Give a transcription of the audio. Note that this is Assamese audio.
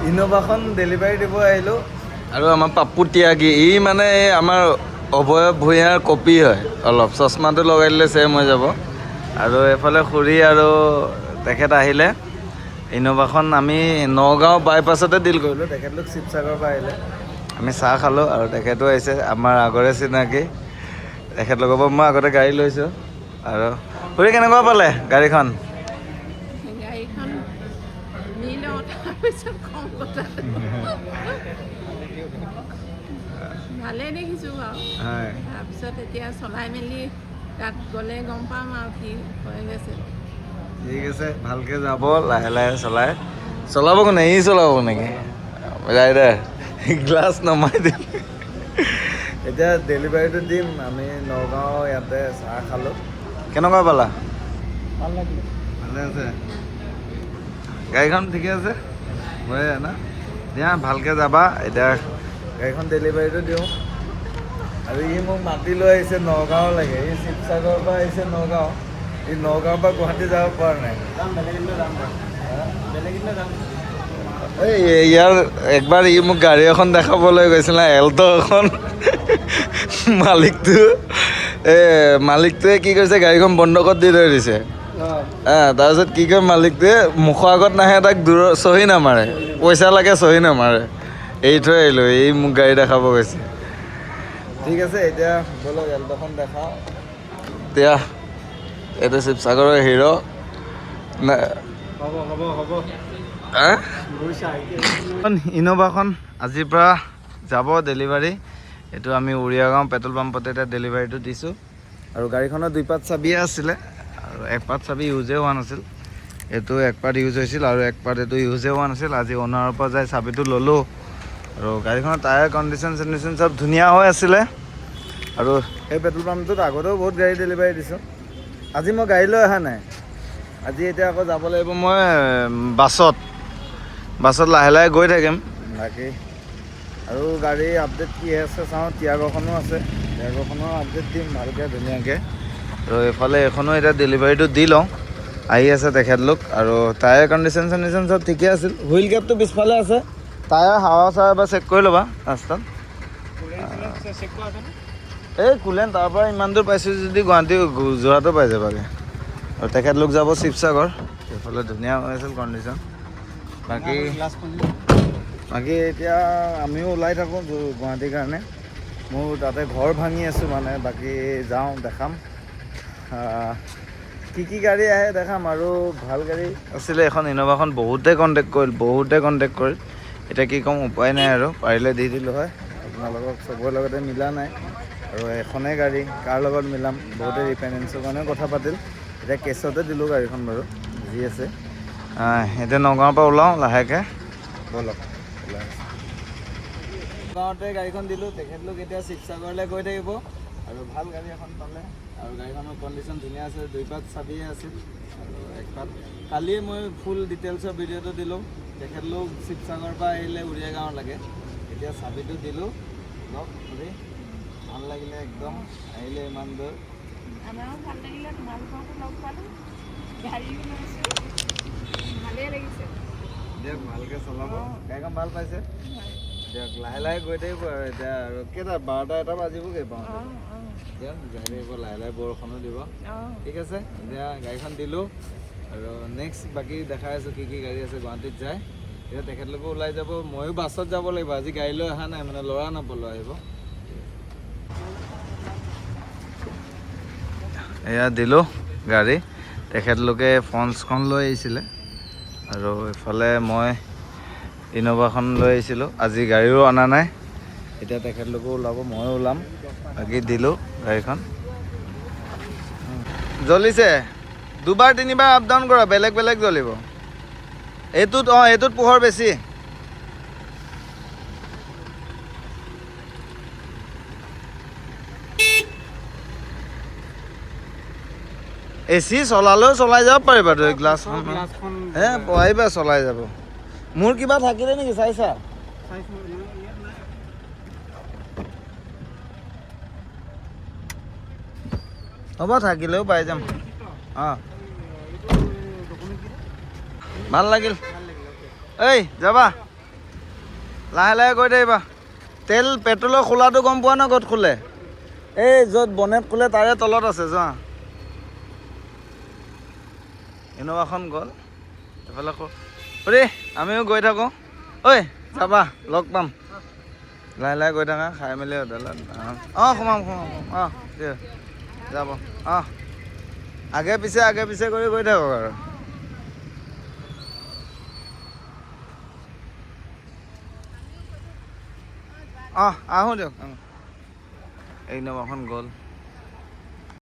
ইনোভাখন ডেলিভাৰী দিব আহিলোঁ। আৰু আমাৰ পাপ্পু ত্যাগী ই মানে আমাৰ অভয় ভূঞাৰ কপি হয় অলপ চশমাটো লগাই দিলে ছেম হৈ যাব। আৰু এইফালে খুৰী আৰু তেখেত আহিলে ইনোভাখন আমি নগাঁও বাইপাছতে ডিল কৰিলোঁ। তেখেতলোক শিৱসাগৰৰ পৰা আহিলে। আমি চাহ খালোঁ আৰু তেখেতো আহিছে আমাৰ আগৰে চিনাকি। তেখেতলোকৰ পৰা মই আগতে গাড়ী লৈছোঁ। আৰু খুৰী কেনেকুৱা পালে গাড়ীখন? গাড়ীখন নি লওঁ তাৰপিছত কম কথা ভালেই দেখিছোঁ বাৰু। হয় তাৰপিছত এতিয়া চলাই মেলি তাত গ'লে গম পাম আৰু কি হৈ গৈছে। ঠিক আছে ভালকৈ যাব লাহে লাহে চলাব কোনে ই চলাব নেকি ৰাইডাৰ গ্লাছ নমাই দিম। এতিয়া ডেলিভাৰীটো দিম। আমি নগাঁও ইয়াতে চাহ খালোঁ। কেনেকুৱা পালা? ভাল লাগিলে। ভালে আছে গাড়ীখন ঠিকে আছে হৈ না দিয়া ভালকৈ যাবা। এতিয়া গাড়ীখন ডেলিভাৰীটো দিওঁ। আৰু ই মোক মাতি লৈ আহিছে নগাঁৱলৈকে। ই শিৱসাগৰৰ পৰা আহিছে নগাঁও। ই নগাঁৱৰ পৰা গুৱাহাটী যাব পৰা নাই। এই ইয়াৰ একবাৰ ই মোক গাড়ী এখন দেখাবলৈ গৈছিলে এল্ট' এখন মালিকটোৱে কি কৰিছে গাড়ীখন বন্ধ কৰি দি থৈ দিছে। তাৰপিছত কি কয় মালিকটোৱে মুখৰ আগত নাহে তাক দূৰৰ চহী নামাৰে পইচা লাগে চহী নামাৰে এৰি থৈ আহিলোঁ। এই মোক গাড়ী দেখাব গৈছে। ঠিক আছে এতিয়া ব'লক এল্ট'খন দেখাওঁ। এতিয়া এইটো শিৱসাগৰৰ হিৰ' ইনোভাখন আজিৰ পৰা যাব ডেলিভাৰী। এইটো আমি উৰিয়াগাঁও পেট্ৰল পাম্পতে এতিয়া ডেলিভাৰীটো দিছোঁ। আৰু গাড়ীখনৰ 2 পাত চাবিয়ে আছিলে আৰু 1 পাত চাবি ইউজে হোৱা নাছিল। এইটো 1 পাত ইউজ হৈছিল আৰু 1 পাত এইটো ইউজে হোৱা নাছিল। আজি অ'নাৰৰ পৰা যাই চাবিটো ল'লোঁ। আৰু গাড়ীখনৰ টায়াৰ কণ্ডিশ্যন চব ধুনীয়া হৈ আছিলে। আৰু সেই পেট্ৰল পাম্পটোত আগতেও বহুত গাড়ী ডেলিভাৰী দিছোঁ। আজি মই গাড়ী লৈ অহা নাই। আজি এতিয়া আকৌ যাব লাগিব মই বাছত লাহে লাহে গৈ থাকিম। বাকী আৰু গাড়ী আপডেট কি আছে চাওঁ। টিয়াগোখনো আছে। টিয়াগোখনৰ আপডেট দিম ভালকৈ ধুনীয়াকৈ। আৰু এইফালে এখনো এতিয়া ডেলিভাৰীটো দি লওঁ। আহি আছে তেখেতলোক। আৰু টায়াৰ কণ্ডিশ্যন চব ঠিকে আছিল। হুইল কেপটো পিছফালে আছে। টায়াৰ হাৱা চাৱা এবাৰ চেক কৰি ল'বা ৰাস্তাত। এই কুলেন তাৰ পৰা ইমান দূৰ পাইছোঁ যদি গুৱাহাটী যোৰহাটো পাই যাবাগৈ। আৰু তেখেতলোক যাব শিৱসাগৰ। এইফালে ধুনীয়া হৈ আছিল কণ্ডিশ্যন। বাকী এতিয়া আমিও ওলাই থাকোঁ গুৱাহাটীৰ কাৰণে। মোৰ তাতে ঘৰ ভাঙি আছোঁ মানে। বাকী যাওঁ দেখাম কি গাড়ী আহে দেখাম। আৰু ভাল গাড়ী আছিলে এখন ইনোভাখন বহুতে কণ্টেক্ট কৰিল। এতিয়া কি ক'ম উপায় নাই আৰু পাৰিলে দি দিলোঁ হয়। আপোনালোকক চবৰে লগতে মিলা নাই। আৰু এখনেই গাড়ী কাৰ লগত মিলাম। বহুতে ৰিফাইনেন্সৰ কাৰণেও কথা পাতিল। এতিয়া কেছতে দিলোঁ গাড়ীখন বাৰু বুজি আছে। এতিয়া নগাঁৱৰ পৰা ওলাওঁ লাহেকৈ ব'লক ওলাই গাঁৱতে গাড়ীখন দিলোঁ। তেখেতলোক এতিয়া শিৱসাগৰলৈ গৈ থাকিব। আৰু ভাল গাড়ী এখন পালে। আৰু গাড়ীখনৰ কণ্ডিশ্যন ধুনীয়া আছে। 2 পাত চাবিয়ে আছিল আৰু 1 পাত। কালিয়ে মই ফুল ডিটেইলছৰ ভিডিঅ'টো দিলোঁ। তেখেতলোক শিৱসাগৰৰ পৰা আহিলে উৰিয়াগাঁও লাগে। এতিয়া চাবিটো দিলোঁ। লওক খুৰী ভাল লাগিলে একদম আহিলে ইমান দূৰ। আমাৰো ভাল লাগিলে তোমালোককো লগ পালোঁ। গাড়ীও লৈছোঁ ভালেই লাগিছে। দিয়ক ভালকৈ চলাব। গাড়ীখন ভাল পাইছে দিয়ক। লাহে লাহে গৈ থাকিব আৰু এতিয়া আৰু কেইটা 12টা 1টা বাজিবগৈ পাওঁতে। দিয়ক যাই থাকিব লাহে লাহে। বৰষুণো দিব। ঠিক আছে এতিয়া গাড়ীখন দিলোঁ। আৰু নেক্সট বাকী দেখাই আছোঁ কি গাড়ী আছে গুৱাহাটীত যায়। এতিয়া তেখেতলোকো ওলাই যাব। ময়ো বাছত যাব লাগিব। আজি গাড়ী লৈ অহা নাই মানে ল'ৰা নাপালোঁ আহিব। এয়া দিলোঁ গাড়ী। তেখেতলোকে ফন্সখন লৈ আহিছিলে আৰু এইফালে মই ইনোভাখন লৈ আহিছিলোঁ। আজি গাড়ীও অনা নাই। এতিয়া তেখেতলোকো ওলাব ময়ো ওলাম। বাকী দিলোঁ গাড়ীখন। জ্বলিছে 2বাৰ 3বাৰ আপ ডাউন কৰা বেলেগ জ্বলিব। এইটোত পোহৰ বেছি। এচি চলালেও চলাই যাব পাৰিবা তো গ্লাছখন পাৰিবা চলাই যাব। মোৰ কিবা থাকিলে নেকি চাইছা? হ'ব থাকিলেও পাই যাম। ভাল লাগিল। এই যাবা। লাহে লাহে গৈ থাকিবা তেল পেট্ৰলৰ খোলাটো গম পোৱা ন ক'ত খোলে এই য'ত বনেট খোলে তাৰে তলত আছে যোৱা ইন'ভাখন গ'ল এইফালে অৰে আমিও গৈ থাকোঁ ঐ যাবা লগ পাম লাহে লাহে গৈ থাকা খাই মেলি হোটেলত সোমাম ঠিক আছে যাব আগে পিছে কৰি গৈ থাকক আৰু আহোঁ দিয়ক এই ইন'ভাখন গ'ল